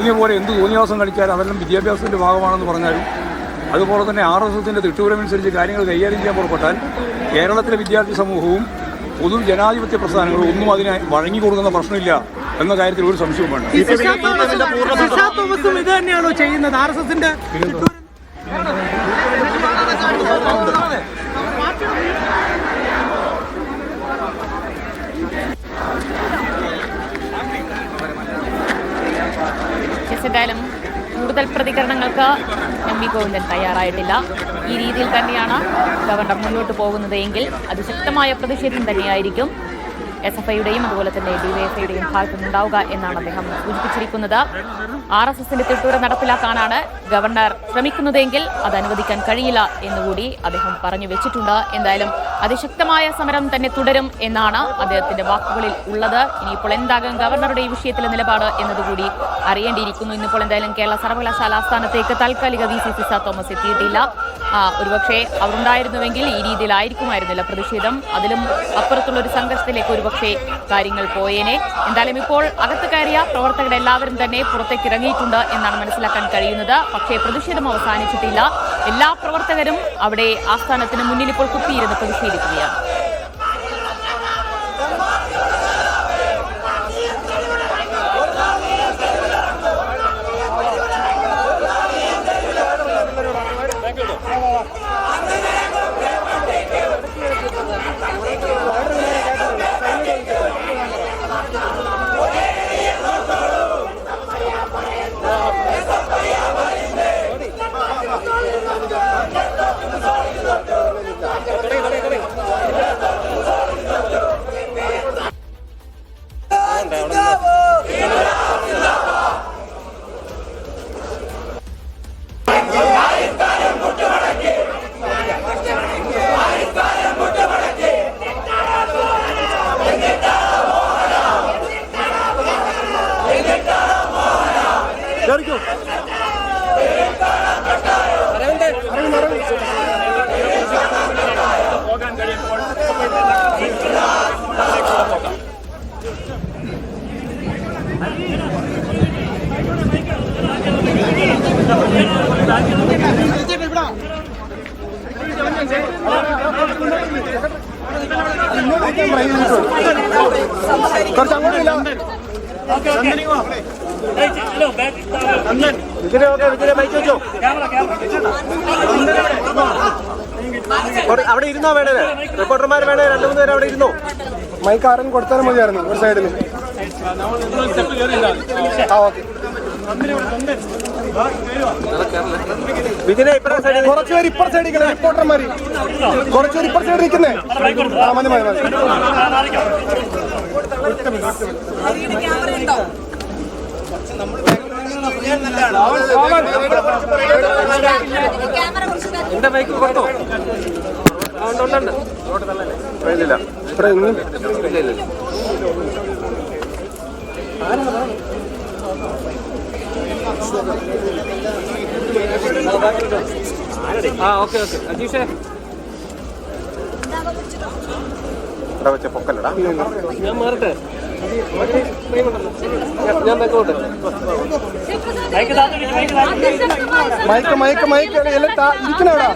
പോലെ എന്ത് തോന്നിയാസം കളിച്ചാലും അതെല്ലാം വിദ്യാഭ്യാസത്തിൻ്റെ ഭാഗമാണെന്ന് പറഞ്ഞാലും അതുപോലെ തന്നെ RSSന്റെ തിട്ടൂരമനുസരിച്ച് കാര്യങ്ങൾ കൈകാര്യം ചെയ്യാൻ പുറപ്പെട്ടാൽ കേരളത്തിലെ വിദ്യാർത്ഥി സമൂഹവും പൊതു ജനാധിപത്യ പ്രസ്ഥാനങ്ങളും ഒന്നും അതിനെ വഴങ്ങിക്കൊടുക്കുന്ന പ്രശ്നമില്ല എന്ന കാര്യത്തിൽ ഒരു സംശയവും വേണ്ട. ഇത് തന്നെയാണോ ചെയ്യുന്നത് RSSന്റെ? എന്തായാലും കൂടുതൽ പ്രതികരണങ്ങൾക്ക് MP ഗോവിന്ദൻ തയ്യാറായിട്ടില്ല. ഈ രീതിയിൽ തന്നെയാണ് ഗവർണർ മുന്നോട്ട് പോകുന്നത് എങ്കിൽ അത് ശക്തമായ പ്രതിഷേധം തന്നെയായിരിക്കും SFIയുടെയും അതുപോലെ തന്നെ DYFIയുടെയും ഭാഗത്തു നിന്നുണ്ടാവുക എന്നാണ് അദ്ദേഹം സൂചിപ്പിച്ചിരിക്കുന്നത്. RSSന്റെ തിട്ടൂരം നടപ്പിലാക്കാനാണ് ഗവർണർ ശ്രമിക്കുന്നതെങ്കിൽ അത് അനുവദിക്കാൻ കഴിയില്ല എന്നുകൂടി അദ്ദേഹം പറഞ്ഞു വെച്ചിട്ടുണ്ട്. എന്തായാലും അതിശക്തമായ സമരം തന്നെ തുടരും എന്നാണ് അദ്ദേഹത്തിന്റെ വാക്കുകളിൽ ഉള്ളത്. ഇനിയിപ്പോൾ എന്താകും ഗവർണറുടെ ഈ വിഷയത്തിലെ നിലപാട് എന്നതുകൂടി അറിയേണ്ടിയിരിക്കുന്നു. ഇന്നിപ്പോൾ എന്തായാലും കേരള സർവകലാശാല ആസ്ഥാനത്തേക്ക് താൽക്കാലിക VC സിസ തോമസ് എത്തിയിട്ടില്ല. ഒരുപക്ഷെ അവരുണ്ടായിരുന്നുവെങ്കിൽ ഈ രീതിയിലായിരിക്കുമായിരുന്നില്ല പ്രതിഷേധം. അതിലും അപ്പുറത്തുള്ള ഒരു സംഘർഷത്തിലേക്ക് ഒരുപക്ഷെ കാര്യങ്ങൾ പോയേനെ. എന്തായാലും ഇപ്പോൾ അകത്ത് കയറിയ പ്രവർത്തകരെല്ലാവരും തന്നെ പുറത്തേക്ക് ഇറങ്ങിയിട്ടുണ്ട് എന്നാണ് മനസ്സിലാക്കാൻ കഴിയുന്നത്. പക്ഷേ പ്രതിഷേധം അവസാനിച്ചിട്ടില്ല. എല്ലാ പ്രവർത്തകരും അവിടെ ആസ്ഥാനത്തിന് മുന്നിൽ ഇപ്പോൾ കുത്തിയിരുന്ന് പ്രതിഷേധിക്കുകയാണ്. അവിടെ ഇരുന്നോ വേണേ റിപ്പോർട്ടർമാർ വേണേ 2-3 പേര് അവിടെ ഇരുന്നോ. മൈക്ക് ആരും കൊടുത്താലും മതിയായിരുന്നു ഒരു സൈഡിൽ. കുറച്ചുപേര് ഇപ്പുറ സൈഡിൽ റിപ്പോർട്ടർമാര് കുറച്ചുപേര് ഇപ്പുറ സൈഡിൽ നിൽക്കുന്നേ. മതി മതി മതി. എന്റെ ബൈക്ക് കൊടുത്തോ? ഇല്ല ഓക്കെ അജീഷേ വെച്ച പൊക്കല്ലടാ. ഞാൻ മാറട്ടെ. ഞാൻ ബൈക്കോട്ടെ. മൈക്ക് മൈക്ക് മൈക്ക് ഇരിക്കണടാ.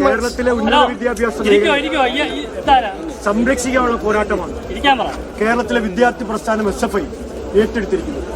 കേരളത്തിലെ ഉന്നത വിദ്യാഭ്യാസ സംരക്ഷിക്കാനുള്ള പോരാട്ടമാണ് കേരളത്തിലെ വിദ്യാർത്ഥി പ്രസ്ഥാനം SFI ഏറ്റെടുത്തിരിക്കുന്നത്.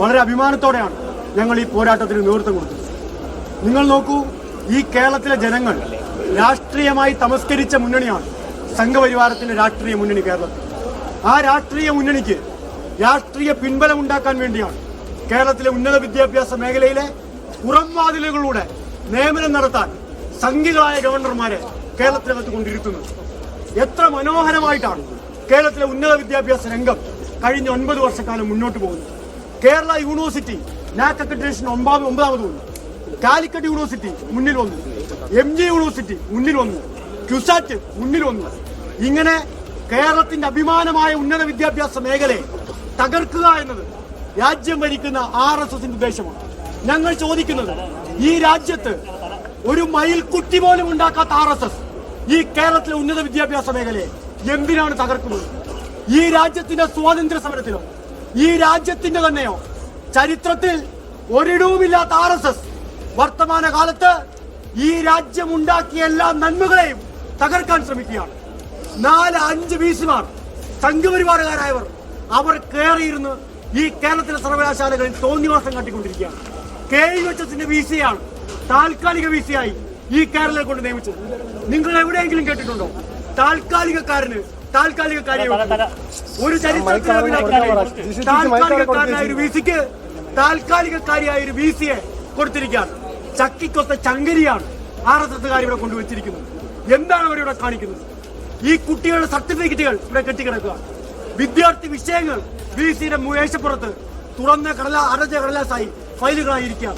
വളരെ അഭിമാനത്തോടെയാണ് ഞങ്ങൾ ഈ പോരാട്ടത്തിന് നേതൃത്വം കൊടുത്തത്. നിങ്ങൾ നോക്കൂ, ഈ കേരളത്തിലെ ജനങ്ങൾ രാഷ്ട്രീയമായി തമസ്കരിച്ച മുന്നണിയാണ് സംഘപരിവാരത്തിന്റെ രാഷ്ട്രീയ മുന്നണി കേരളത്തിൽ. ആ രാഷ്ട്രീയ മുന്നണിക്ക് രാഷ്ട്രീയ പിൻബലം ഉണ്ടാക്കാൻ വേണ്ടിയാണ് കേരളത്തിലെ ഉന്നത വിദ്യാഭ്യാസ മേഖലയിലെ പുറംവാതിലുകളിലൂടെ നിയമനം നടത്താൻ സംഘികളായ ഗവർണർമാരെ കേരളത്തിനകത്ത് കൊണ്ടിരുത്തുന്നത്. എത്ര മനോഹരമായിട്ടാണ് കേരളത്തിലെ ഉന്നത വിദ്യാഭ്യാസ രംഗം കഴിഞ്ഞ 9 വർഷക്കാലം മുന്നോട്ട് പോകുന്നത്. കേരള യൂണിവേഴ്സിറ്റി NAC അക്രഡിറ്റേഷൻ 9ാമത് വന്നു. കാലിക്കറ്റ് യൂണിവേഴ്സിറ്റി മുന്നിൽ വന്നു. MG യൂണിവേഴ്സിറ്റി മുന്നിൽ വന്നു. ക്യുസാറ്റ് മുന്നിൽ വന്നു. ഇങ്ങനെ കേരളത്തിന്റെ അഭിമാനമായ ഉന്നത വിദ്യാഭ്യാസ മേഖലയെ തകർക്കുക എന്നത് രാജ്യം ഭരിക്കുന്ന RSSന്റെ ഉദ്ദേശമാണ്. ഞങ്ങൾ ചോദിക്കുന്നത്, ഈ രാജ്യത്ത് ഒരു മയിൽക്കുട്ടി പോലും ഉണ്ടാക്കാത്ത RSS ഈ കേരളത്തിലെ ഉന്നത വിദ്യാഭ്യാസ മേഖലയെ എന്തിനാണ് തകർക്കുന്നത്? ഈ രാജ്യത്തിന്റെ സ്വാതന്ത്ര്യ സമരത്തിലോ ഈ രാജ്യത്തിന്റെ തന്നെയോ ചരിത്രത്തിൽ ഒരിടവുമില്ലാത്ത RSS വർത്തമാന കാലത്ത് ഈ രാജ്യം ഉണ്ടാക്കിയ എല്ലാ നന്മകളെയും തകർക്കാൻ ശ്രമിക്കുകയാണ്. 4-5 വീസിമാർ സംഘപരിവാരകാരായവർ അവർ കയറിയിരുന്ന് ഈ കേരളത്തിലെ സർവകലാശാലകളിൽ തോന്നിവാസം കാട്ടിക്കൊണ്ടിരിക്കുകയാണ്. KUHSന്റെ VC-യാണ് താൽക്കാലിക VC-യായി ഈ കേരളത്തെ കൊണ്ട് നിയമിച്ചത്. നിങ്ങൾ എവിടെയെങ്കിലും കേട്ടിട്ടുണ്ടോ താൽക്കാലികക്കാരന് താൽക്കാലികക്കാരിയെ ഒരു ചരിത്രത്തിൽ താൽക്കാലികക്കാരനായ ഒരു VC-ക്ക് താൽക്കാലികക്കാരിയായ ഒരു VC-യെ കൊടുത്തിരിക്കുകയാണ്. ചക്കിക്കൊത്ത ചങ്കരിയാണ് RSSകാർ ഇവിടെ കൊണ്ടുവച്ചിരിക്കുന്നത്. എന്താണ് അവരിവിടെ കാണിക്കുന്നത്? ഈ കുട്ടികളുടെ സർട്ടിഫിക്കറ്റുകൾ ഇവിടെ കെട്ടിക്കിടക്കുക. വിദ്യാർത്ഥി വിഷയങ്ങൾ VC-യുടെ മേശപ്പുറത്ത് തുറന്ന അടച്ച കടലാസായി ഫയലുകളായിരിക്കുക.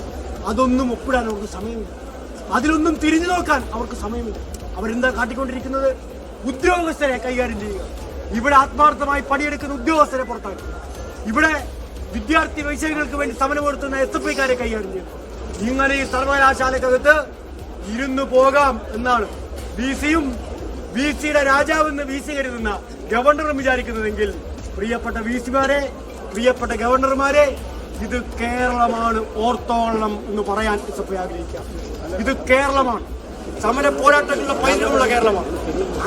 അതൊന്നും ഒപ്പിടാൻ അവർക്ക് സമയമില്ല. അതിലൊന്നും തിരിഞ്ഞു നോക്കാൻ അവർക്ക് സമയമില്ല. അവരെന്താ കാട്ടിക്കൊണ്ടിരിക്കുന്നത്? ഉദ്യോഗസ്ഥരെ കൈകാര്യം ചെയ്യുക. ഇവിടെ ആത്മാർത്ഥമായി പണിയെടുക്കുന്ന ഉദ്യോഗസ്ഥരെ പുറത്താക്കുക. ഇവിടെ വിദ്യാർത്ഥി വിഷയങ്ങൾക്ക് വേണ്ടി സമരമെടുത്തുന്ന SFIക്കാരെ കൈകാര്യം ചെയ്യുക. ഇങ്ങനെ ഈ സർവകലാശാലക്കകത്ത് ഇരുന്നു പോകാം എന്നാണ് VC-യും VC-യുടെ രാജാവെന്ന് VC കരുതുന്ന ഗവർണറും വിചാരിക്കുന്നതെങ്കിൽ പ്രിയപ്പെട്ട VC-മാരെ, പ്രിയപ്പെട്ട ഗവർണർമാരെ, ഇത് കേരളമാണ്, ഓർത്തോളണം എന്ന് പറയാൻ SFI ആഗ്രഹിക്കാം. ഇത് കേരളമാണ്, സമര പോരാട്ടങ്ങളുടെ പൈതൃകമുള്ള കേരളമാണ്.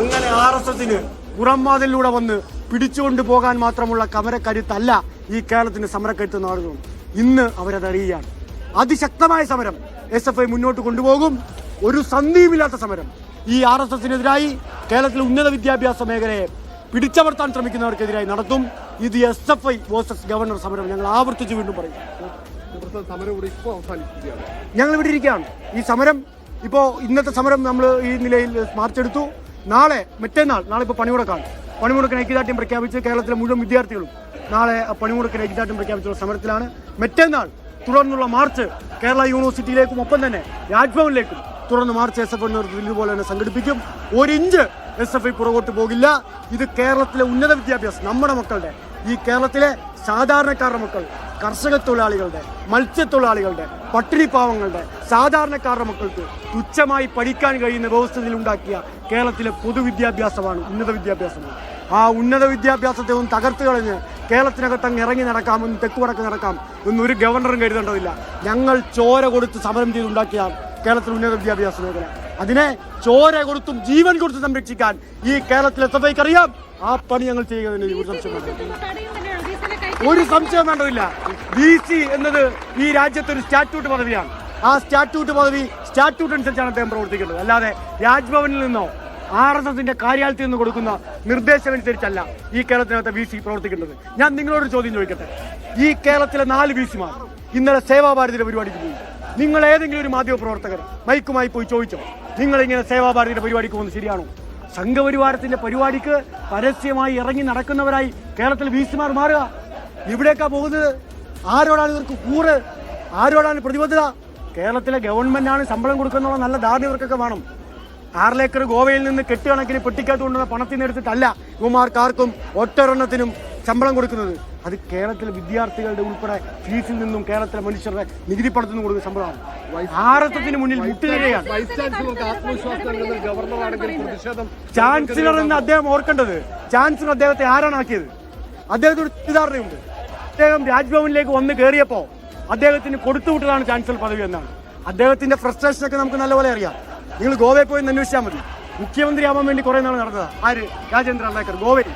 അങ്ങനെ RSSന് പുറംവാതിലൂടെ വന്ന് പിടിച്ചുകൊണ്ട് പോകാൻ മാത്രമുള്ള കമരക്കരുത്തല്ല ഈ കേരളത്തിന്റെ സമരക്കരുത്ത് നാടുകളും. ഇന്ന് അവരതറിയുകയാണ്. അതിശക്തമായ സമരം SFI മുന്നോട്ട് കൊണ്ടുപോകും. ഒരു സന്ധിയുമില്ലാത്ത സമരം ഈ RSSനെതിരായി കേരളത്തിലെ ഉന്നത വിദ്യാഭ്യാസ മേഖലയെ പിടിച്ചമർത്താൻ ശ്രമിക്കുന്നവർക്കെതിരായി നടത്തും. ഇത് SFI വേഴ്സസ് ഗവർണർ സമരം. ഞങ്ങൾ ആവർത്തിച്ച് വീണ്ടും പറയും, ഞങ്ങൾ ഇവിടെ ഇരിക്കുകയാണ്. ഈ സമരം ഇന്നത്തെ സമരം നമ്മൾ ഈ നിലയിൽ മാർച്ച് എടുത്തു. നാളെ ഇപ്പോൾ പണിമുടക്കാണ്. പണിമുടക്കിന് ഐക്യദാർഢ്യം പ്രഖ്യാപിച്ച് കേരളത്തിലെ മുഴുവൻ വിദ്യാർത്ഥികളും നാളെ പണിമുടക്കിന് ഐക്യദാർഢ്യം പ്രഖ്യാപിച്ചുള്ള സമരത്തിലാണ്. മറ്റന്നാൾ തുടർന്നുള്ള മാർച്ച് കേരള യൂണിവേഴ്സിറ്റിയിലേക്കും ഒപ്പം തന്നെ രാജ്ഭവനിലേക്കും തുടർന്ന് മാർച്ച് SFI നേതൃത്വത്തിൽ ഇതുപോലെ തന്നെ സംഘടിപ്പിക്കും. 1 ഇഞ്ച് SFI പുറകോട്ട് പോകില്ല. ഇത് കേരളത്തിലെ ഉന്നത വിദ്യാഭ്യാസം, നമ്മുടെ മക്കളുടെ, ഈ കേരളത്തിലെ സാധാരണക്കാരുടെ മക്കൾ, കർഷക തൊഴിലാളികളുടെ, മത്സ്യത്തൊഴിലാളികളുടെ, പട്ടിണി പാവങ്ങളുടെ, സാധാരണക്കാരുടെ മക്കൾക്ക് തുച്ഛമായി പഠിക്കാൻ കഴിയുന്ന വ്യവസ്ഥയിൽ ഉണ്ടാക്കിയ കേരളത്തിലെ പൊതുവിദ്യാഭ്യാസമാണ് ഉന്നത വിദ്യാഭ്യാസമാണ്. ആ ഉന്നത വിദ്യാഭ്യാസത്തെ ഒന്ന് തകർത്ത് കളഞ്ഞ് കേരളത്തിനകത്തങ്ങ് ഇറങ്ങി നടക്കാമെന്ന് തെക്കുവടക്ക് നടക്കാം എന്നൊരു ഗവർണറും കരുതേണ്ടതില്ല. ഞങ്ങൾ ചോര കൊടുത്ത് സമരം ചെയ്തുണ്ടാക്കിയ കേരളത്തിൽ ഉന്നത വിദ്യാഭ്യാസ മേഖല, അതിനെ ചോര കൊടുത്തും ജീവൻ കൊടുത്ത് സംരക്ഷിക്കാൻ ഈ കേരളത്തിലെ SFIക്ക് അറിയാം. ആ പണി ഞങ്ങൾ ചെയ്യുന്നതിന് ഒരു സംശയം വേണ്ടതില്ല. VC എന്നത് ഈ രാജ്യത്തെ ഒരു സ്റ്റാറ്റ്യൂട്ട് പദവിയാണ്. ആ സ്റ്റാറ്റ്യൂട്ട് പദവി സ്റ്റാറ്റ്യൂട്ട് അനുസരിച്ചാണ് അദ്ദേഹം പ്രവർത്തിക്കേണ്ടത്. അല്ലാതെ രാജ്ഭവനിൽ നിന്നോ RSSന്റെ കാര്യാലയത്തിൽ നിന്ന് കൊടുക്കുന്ന നിർദ്ദേശമനുസരിച്ചല്ല ഈ കേരളത്തിനകത്ത് VC പ്രവർത്തിക്കേണ്ടത്. ഞാൻ നിങ്ങളോട് ചോദ്യം ചോദിക്കട്ടെ. ഈ കേരളത്തിലെ 4 VC-മാർ ഇന്നലെ സേവാഭാരതിയുടെ പരിപാടിക്ക് പോയി. നിങ്ങൾ ഏതെങ്കിലും ഒരു മാധ്യമ പ്രവർത്തകർ മൈക്കുമായി പോയി ചോദിച്ചോ, നിങ്ങളിങ്ങനെ സേവാഭാരതിയുടെ പരിപാടിക്ക് പോകുന്നത് ശരിയാണോ? സംഘപരിവാരത്തിന്റെ പരിപാടിക്ക് പരസ്യമായി ഇറങ്ങി നടക്കുന്നവരായി കേരളത്തിലെ VC-മാർ മാറുക. ഇവിടേക്കാ പോകുന്നത്? ആരോടാണ് ഇവർക്ക് കൂറ്? ആരോടാണ് പ്രതിബദ്ധത? കേരളത്തിലെ ഗവൺമെന്റാണ് ശമ്പളം കൊടുക്കുന്നുള്ള നല്ല ധാരണ ഇവർക്കൊക്കെ വേണം. 6 ഏക്കർ ഗോവയിൽ നിന്ന് കെട്ടുകണക്കിന് പെട്ടിക്കകത്ത് കൊണ്ടുവന്ന പണത്തിനെടുത്തിട്ടല്ല ഇവന്മാർക്കാർക്കും ഒറ്റൊരെണ്ണത്തിനും ശമ്പളം കൊടുക്കുന്നത്. അത് കേരളത്തിലെ വിദ്യാർത്ഥികളുടെ ഉൾപ്പെടെ ഫീസിൽ നിന്നും കേരളത്തിലെ മനുഷ്യരുടെ നികുതി പണത്തിൽ നിന്ന് കൊടുക്കുന്ന ശമ്പളമാണ്. RSSന് മുന്നിൽ മുട്ടുകയാണ് ചാൻസലർ എന്ന് അദ്ദേഹം ഓർക്കേണ്ടത്. ചാൻസലർ അദ്ദേഹത്തെ ആരാണ് ആക്കിയത്? അദ്ദേഹത്തിന് ഉദാഹരണമുണ്ട്. അദ്ദേഹം രാജ്ഭവനിലേക്ക് വന്ന് കയറിയപ്പോൾ അദ്ദേഹത്തിന് കൊടുത്തുവിട്ടതാണ് ചാൻസലർ പദവി എന്നാണ്. അദ്ദേഹത്തിന്റെ ഫ്രസ്ട്രേഷനൊക്കെ നമുക്ക് നല്ലപോലെ അറിയാം. നിങ്ങൾ ഗോവയിൽ പോയി അന്വേഷിച്ചാൽ മതി. മുഖ്യമന്ത്രിയാവാൻ വേണ്ടി കുറെ നാൾ നടന്നതാ ആര്? രാജേന്ദ്ര അർലേക്കർ ഗോവയിൽ.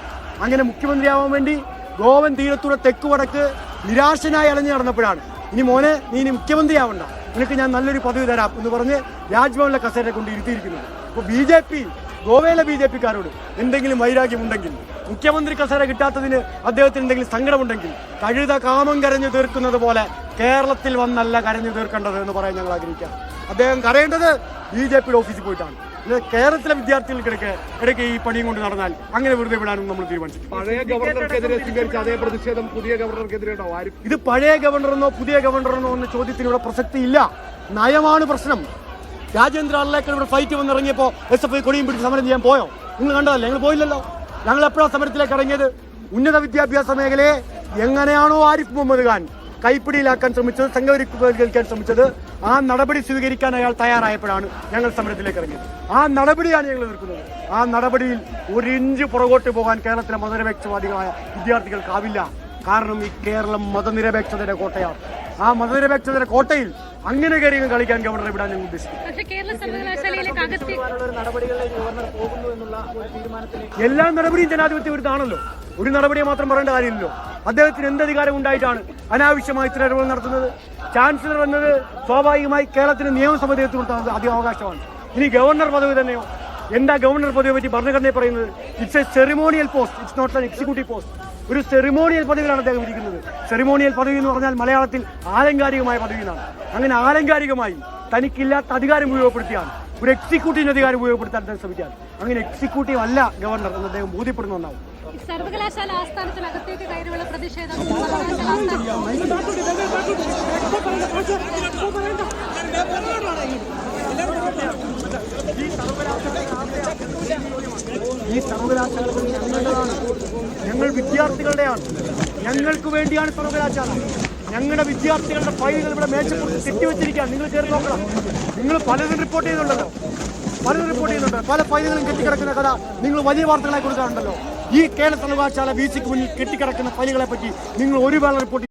അങ്ങനെ മുഖ്യമന്ത്രിയാവാൻ വേണ്ടി ഗോവൻ തീരത്തൂടെ തെക്ക് വടക്ക് നിരാശനായി അലഞ്ഞു നടന്നപ്പോഴാണ് ഇനി മോനെ നീ ഇനി മുഖ്യമന്ത്രിയാവണ്ട, നിനക്ക് ഞാൻ നല്ലൊരു പദവി തരാം എന്ന് പറഞ്ഞ് രാജ്ഭവനിലെ കസേരയെ കൊണ്ട് ഇരുത്തിയിരിക്കുന്നത്. അപ്പോൾ ഗോവയിലെ BJP-ക്കാരോട് എന്തെങ്കിലും വൈരാഗ്യമുണ്ടെങ്കിൽ, മുഖ്യമന്ത്രി കസേര കിട്ടാത്തതിന് അദ്ദേഹത്തിന് എന്തെങ്കിലും സങ്കടമുണ്ടെങ്കിൽ, കഴുത കാമം കരഞ്ഞു തീർക്കുന്നത് പോലെ കേരളത്തിൽ വന്നല്ല കരഞ്ഞു തീർക്കേണ്ടത് എന്ന് പറയാൻ ഞങ്ങൾ ആഗ്രഹിക്കാം. അദ്ദേഹം കരയേണ്ടത് BJP-യുടെ ഓഫീസിൽ പോയിട്ടാണ്. കേരളത്തിലെ വിദ്യാർത്ഥികൾക്ക് ഇടയ്ക്ക് ഈ പണിയും കൊണ്ട് നടന്നാൽ അങ്ങനെ വെറുതെ വിടാനും നമ്മൾ തീരുമാനിച്ചു. പഴയ ഗവർണർക്കെതിരെ സ്വീകരിച്ച അതേ പ്രതിഷേധം പുതിയ ഗവർണർക്കെതിരെ ഇത് പഴയ ഗവർണറെന്നോ പുതിയ ഗവർണറെന്നോ എന്ന ചോദ്യത്തിനുള്ള പ്രസക്തിയില്ല. നയമാണ് പ്രശ്നം. രാജേന്ദ്ര അർലേക്കർ ഇവിടെ ഫൈറ്റ് വന്നിറങ്ങിയപ്പോൾ SFI കൊടിയും പിടിച്ച് സമരം ചെയ്യാൻ പോയോ? നിങ്ങൾ കണ്ടതല്ലേ? ഞങ്ങൾ പോയില്ലല്ലോ. ഞങ്ങൾ എപ്പോഴാണ് സമരത്തിലേക്ക് ഇറങ്ങിയത്? ഉന്നത വിദ്യാഭ്യാസ മേഖലയെ എങ്ങനെയാണോ ആരിഫ് മുഹമ്മദ് ഖാൻ കൈപ്പിടിയിലാക്കാൻ ശ്രമിച്ചത്, സംഘപരിവൽക്കരിക്കാൻ ശ്രമിച്ചത്, ആ നടപടി സ്വീകരിക്കാൻ അയാൾ തയ്യാറായപ്പോഴാണ് ഞങ്ങൾ സമരത്തിലേക്ക് ഇറങ്ങിയത്. ആ നടപടിയാണ് ഞങ്ങൾ എതിർക്കുന്നത്. ആ നടപടിയിൽ ഒരു ഇഞ്ച് പുറകോട്ട് പോകാൻ കേരളത്തിലെ മതനിരപേക്ഷവാദികളായ വിദ്യാർത്ഥികൾക്കാവില്ല. കാരണം ഈ കേരളം മതനിരപേക്ഷതയുടെ കോട്ടയാണ്. ആ മതനിരപേക്ഷതയുടെ കോട്ടയിൽ അങ്ങനെ കാര്യങ്ങൾ കളിക്കാൻ ഗവർണറെ വിടാൻ ഞങ്ങൾ ഉദ്ദേശിക്കുന്നു. എല്ലാ നടപടിയും ജനാധിപത്യ വിരുദ്ധമാണല്ലോ. ഒരു നടപടിയെ മാത്രം പറയേണ്ട കാര്യമില്ലല്ലോ. അദ്ദേഹത്തിന് എന്ത് അധികാരം ഉണ്ടായിട്ടാണ് അനാവശ്യമായി ഇത്തരം ഇടപെടൽ നടത്തുന്നത്? ചാൻസലർ എന്നത് സ്വാഭാവികമായി കേരളത്തിന് നിയമസഭ കൊടുത്ത അധിക അവകാശമാണ്. ഇനി ഗവർണർ പദവി തന്നെയോ? എന്താ ഗവർണർ പദവിയെ പറ്റി ഭരണഘടനയെ പറയുന്നത്? It's a ceremonial post, it's not an executive post. ഒരു സെറിമോണിയൽ പദവിയിലാണ് അദ്ദേഹം ഇരിക്കുന്നത്. സെറിമോണിയൽ പദവി എന്ന് പറഞ്ഞാൽ മലയാളത്തിൽ ആലങ്കാരികമായ പദവി എന്നാണ്. അങ്ങനെ ആലങ്കാരികമായി തനിക്കില്ലാത്ത അധികാരം ഉപയോഗപ്പെടുത്തിയാണ് ഒരു എക്സിക്യൂട്ടീവ് അധികാരം ഉപയോഗപ്പെടുത്താൻ അദ്ദേഹം ശ്രമിക്കുകയാണ്. അങ്ങനെ എക്സിക്യൂട്ടീവ് അല്ല ഗവർണർ എന്ന് അദ്ദേഹം ബോധ്യപ്പെടുന്ന ഒന്നാവും. സർവകലാശാല ആസ്ഥാനത്തിനകത്തേക്ക് കയറിയുള്ള പ്രതിഷേധം ഈ സർവകലാശാലകൾ ഞങ്ങളുടേതാണ്, ഞങ്ങൾ വിദ്യാർത്ഥികളുടെയാണ്, ഞങ്ങൾക്ക് വേണ്ടിയാണ് സർവകലാശാല. ഞങ്ങളുടെ വിദ്യാർത്ഥികളുടെ ഫയലുകൾ ഇവിടെ മേശപ്പുറത്ത് കെട്ടിവെച്ചിരിക്കുകയാണ്. നിങ്ങൾ കയറി നോക്കണം. നിങ്ങൾ പലതും റിപ്പോർട്ട് ചെയ്യുന്നുണ്ടല്ലോ, പല ഫയലുകളും കെട്ടിക്കിടക്കുന്ന കഥ നിങ്ങൾ വലിയ വാർത്തകളെ കൊടുക്കാറുണ്ടല്ലോ. ഈ കേരള സർവകലാശാല VC ക്ക് മുന്നിൽ കെട്ടിക്കിടക്കുന്ന ഫയലുകളെ പറ്റി നിങ്ങൾ ഒരു വേള റിപ്പോർട്ട്